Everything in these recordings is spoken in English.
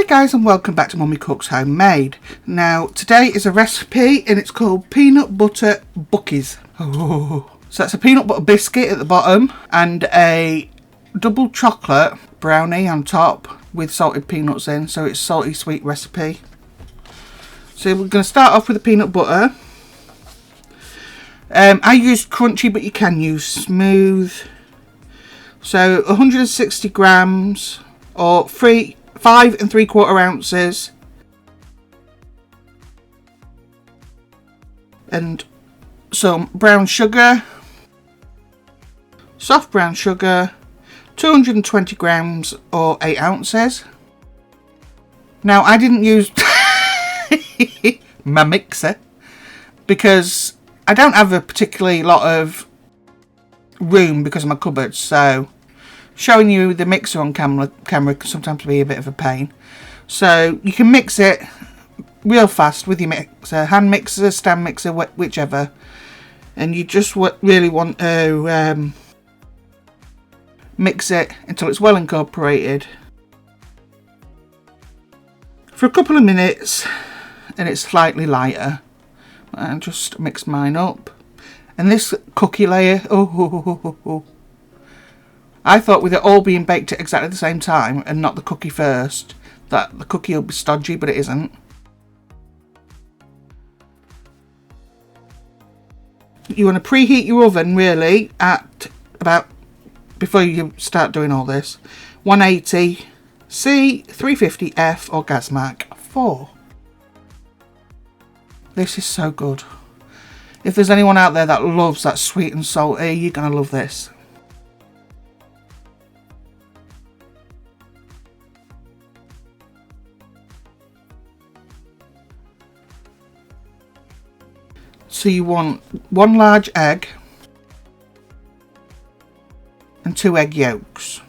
Hi guys, and welcome back to Mummy Cooks Homemade. Now today is a recipe and it's called peanut butter Brookies. Oh. So that's a peanut butter biscuit at the bottom and a double chocolate brownie on top with salted peanuts in, so it's salty sweet recipe. So we're going to start off with the peanut butter. I used crunchy, but you can use smooth. So 160 grams or 5 3/4 ounces, and some brown sugar, soft brown sugar, 220 grams or 8 ounces. Now I didn't use my mixer because I don't have a particularly lot of room because of my cupboards, so showing you the mixer on camera can sometimes be a bit of a pain. So you can mix it real fast with your mixer, hand mixer, stand mixer, whichever, and you just really want to mix it until it's well incorporated for a couple of minutes and it's slightly lighter. And just mix mine up. And this cookie layer, I thought with it all being baked at exactly the same time and not the cookie first, that the cookie will be stodgy, but it isn't. You want to preheat your oven really at about, before you start doing all this, 180 C, 350 F or gas mark 4. This is so good. If there's anyone out there that loves that sweet and salty, you're going to love this. So you want 1 large egg and 2 egg yolks.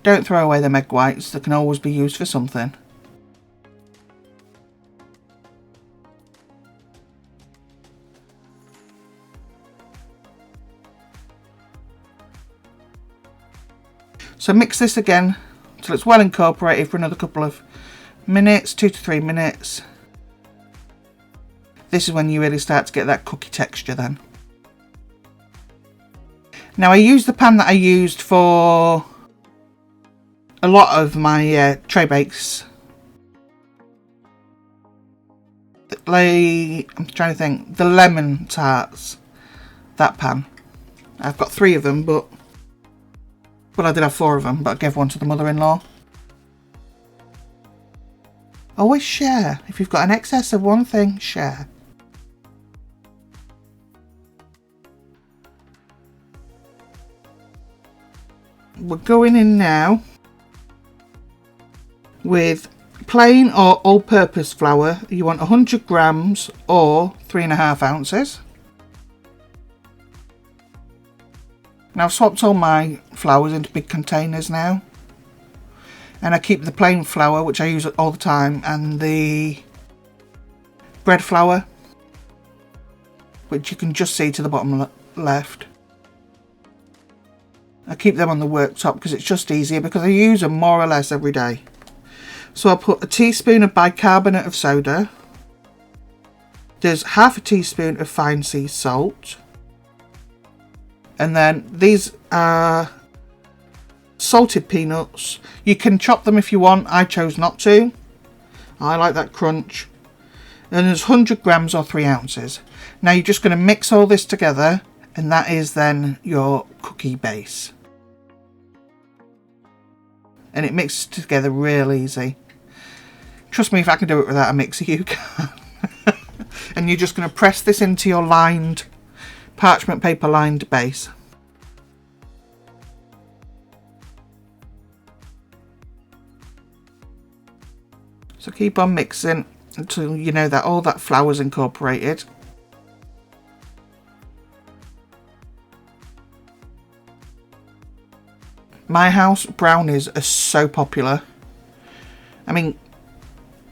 Don't throw away them egg whites, they can always be used for something. So mix this again until it's well incorporated for another couple of minutes, 2 to 3 minutes. This is when you really start to get that cookie texture then. Now I used the pan that I used for a lot of my tray bakes. I'm trying to think, the lemon tarts, that pan. I've got 3 of them, but I did have 4 of them, but I gave one to the mother-in-law. Always share. If you've got an excess of one thing, share. We're going in now with plain or all-purpose flour. You want 100 grams or 3.5 ounces. Now I've swapped all my flours into big containers now, and I keep the plain flour, which I use all the time, and the bread flour, which you can just see to the bottom left. I keep them on the worktop because it's just easier, because I use them more or less every day. So I'll put a teaspoon of bicarbonate of soda. There's half a teaspoon of fine sea salt. And then these are salted peanuts. You can chop them if you want. I chose not to. I like that crunch. And there's 100 grams or 3 ounces. Now you're just going to mix all this together, and that is then your cookie base. And it mixes together real easy. Trust me, if I can do it without a mixer, you can. And you're just going to press this into your lined, parchment paper lined base. So keep on mixing until you know that all that flour's incorporated. My house brownies are so popular. I mean,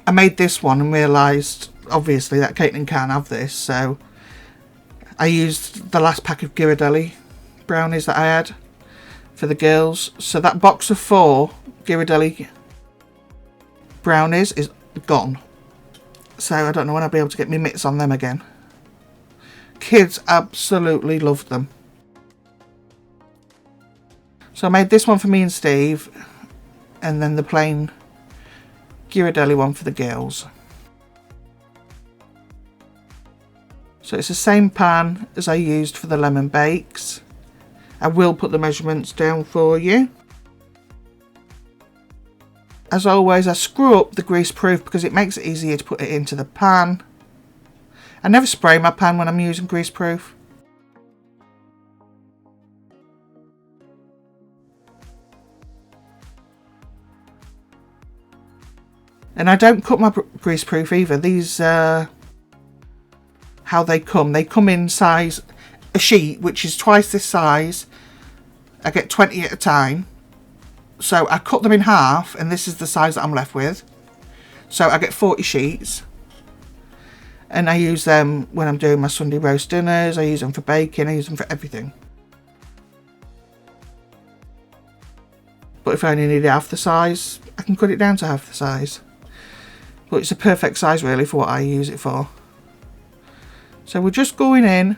I made this one and realised obviously that Caitlin can't have this, so I used the last pack of Ghirardelli brownies that I had for the girls. So that box of 4 Ghirardelli brownies is gone. So I don't know when I'll be able to get my mitts on them again. Kids absolutely loved them. So I made this one for me and Steve, and then the plain Ghirardelli one for the girls. So it's the same pan as I used for the lemon bakes. I will put the measurements down for you. As always, I screw up the grease proof because it makes it easier to put it into the pan. I never spray my pan when I'm using grease proof. And I don't cut my grease proof either. These how they come. They come in size, a sheet which is twice this size. I get 20 at a time. So I cut them in half, and this is the size that I'm left with. So I get 40 sheets. And I use them when I'm doing my Sunday roast dinners. I use them for baking. I use them for everything. But if I only need half the size, I can cut it down to half the size. But it's a perfect size really for what I use it for. So we're just going in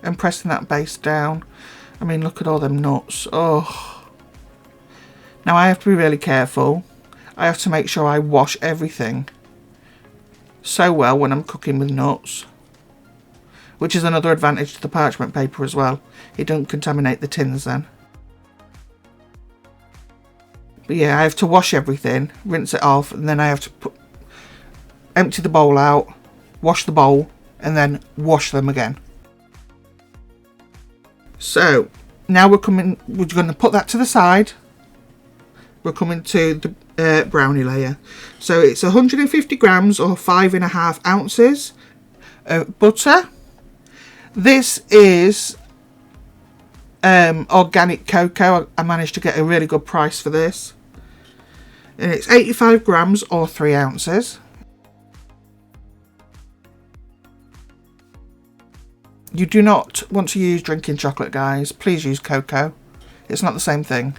and pressing that base down. I mean, look at all them nuts. Oh. Now I have to be really careful. I have to make sure I wash everything so well when I'm cooking with nuts. Which is another advantage to the parchment paper as well. It don't contaminate the tins then. But yeah, I have to wash everything, rinse it off, and then I have to empty the bowl out, wash the bowl, and then wash them again. So now we're going to put that to the side. We're coming to the brownie layer. So it's 150 grams or 5.5 ounces of butter. This is organic cocoa. I managed to get a really good price for this. And it's 85 grams or 3 ounces. You do not want to use drinking chocolate, guys. Please use cocoa. It's not the same thing.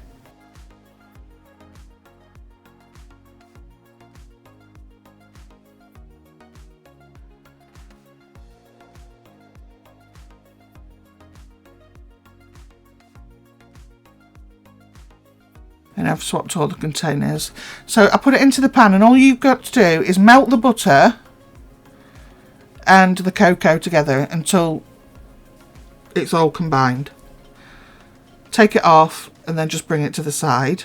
And I've swapped all the containers. So I put it into the pan, and all you've got to do is melt the butter and the cocoa together until it's all combined. Take it off and then just bring it to the side.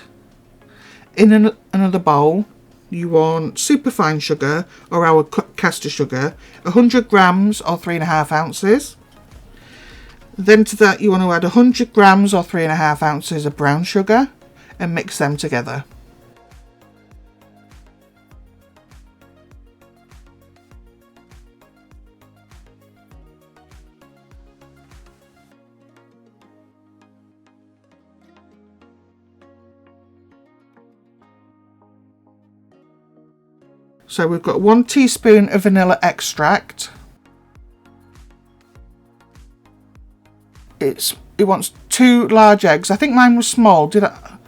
In another bowl, you want superfine sugar or our caster sugar, 100 grams or 3.5 ounces. Then to that you want to add 100 grams or 3.5 ounces of brown sugar and mix them together. So we've got 1 teaspoon of vanilla extract. It wants 2 large eggs. I think mine was small.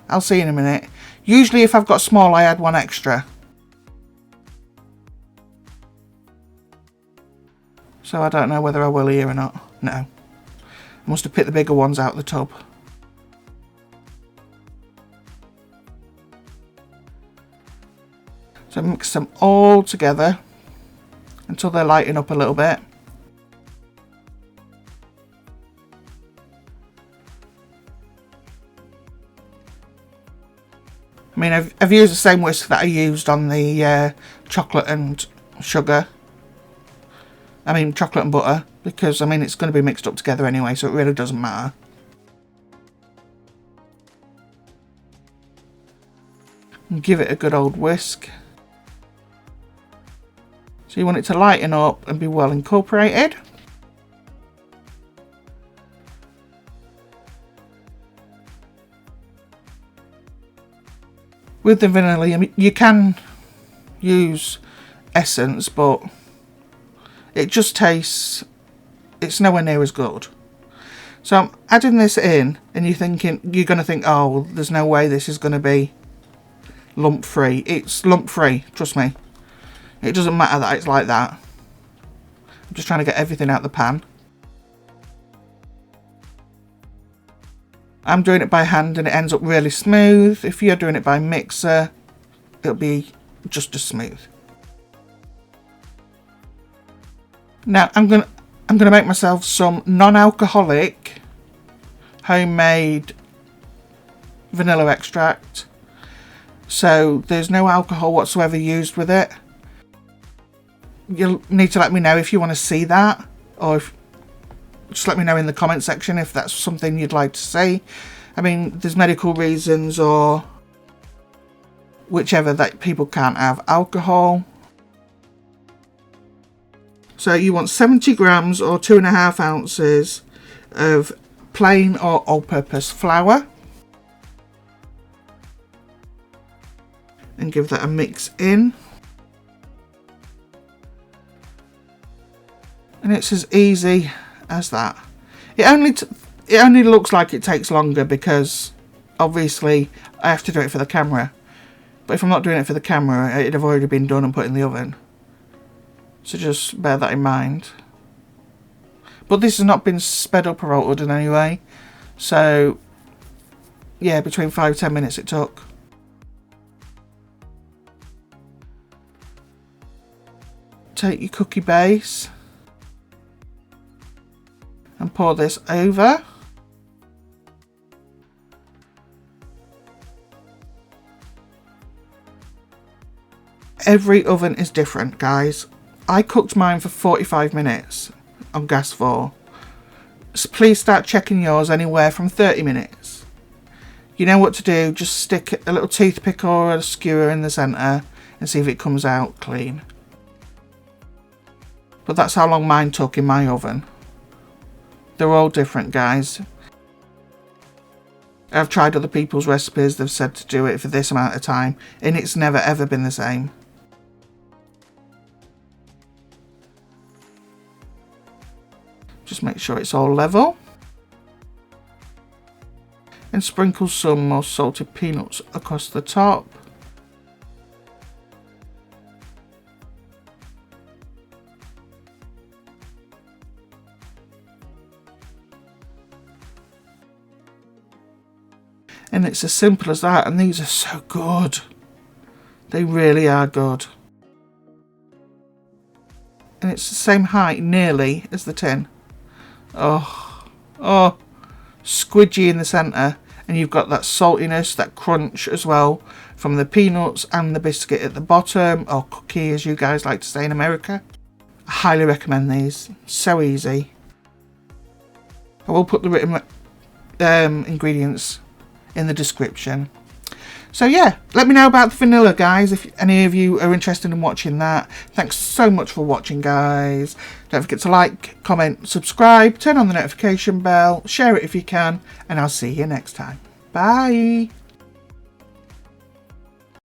I'll see in a minute. Usually if I've got small, I add 1 extra. So I don't know whether I will here or not. No. I must have picked the bigger ones out of the tub. So mix them all together until they lighten up a little bit. I mean, I've used the same whisk that I used on the chocolate and sugar. I mean, chocolate and butter, because I mean it's going to be mixed up together anyway, so it really doesn't matter. And give it a good old whisk. So you want it to lighten up and be well incorporated. With the vanilla, you can use essence, but it just tastes, it's nowhere near as good. So I'm adding this in, and you're going to think, oh, there's no way this is going to be lump free. It's lump free, trust me. It doesn't matter that it's like that. I'm just trying to get everything out the pan. I'm doing it by hand and it ends up really smooth. If you're doing it by mixer, it'll be just as smooth. Now I'm gonna make myself some non-alcoholic homemade vanilla extract. So there's no alcohol whatsoever used with it. You'll need to let me know if you want to see that, or if, just let me know in the comment section if that's something you'd like to see. I mean, there's medical reasons or whichever that people can't have alcohol. So you want 70 grams or 2.5 ounces of plain or all-purpose flour. And give that a mix in. And it's as easy as that. It only looks like it takes longer because obviously I have to do it for the camera. But if I'm not doing it for the camera, it'd have already been done and put in the oven. So just bear that in mind. But this has not been sped up or altered in any way. So yeah, between 5-10 minutes it took. Take your cookie base and pour this over. Every oven is different, guys. I cooked mine for 45 minutes on gas 4. So please start checking yours anywhere from 30 minutes. You know what to do, just stick a little toothpick or a skewer in the centre and see if it comes out clean. But that's how long mine took in my oven. They're all different, guys. I've tried other people's recipes, they've said to do it for this amount of time, and it's never ever been the same. Just make sure it's all level. And sprinkle some more salted peanuts across the top. And it's as simple as that, and these are so good. They really are good. And it's the same height nearly as the tin. Oh, squidgy in the centre, and you've got that saltiness, that crunch as well from the peanuts and the biscuit at the bottom, or cookie as you guys like to say in America. I highly recommend these, so easy. I will put the written ingredients in the description. So yeah, let me know about the vanilla, guys, if any of you are interested in watching that. Thanks so much for watching, guys. Don't forget to like, comment, subscribe, turn on the notification bell, share it if you can, and I'll see you next time. Bye.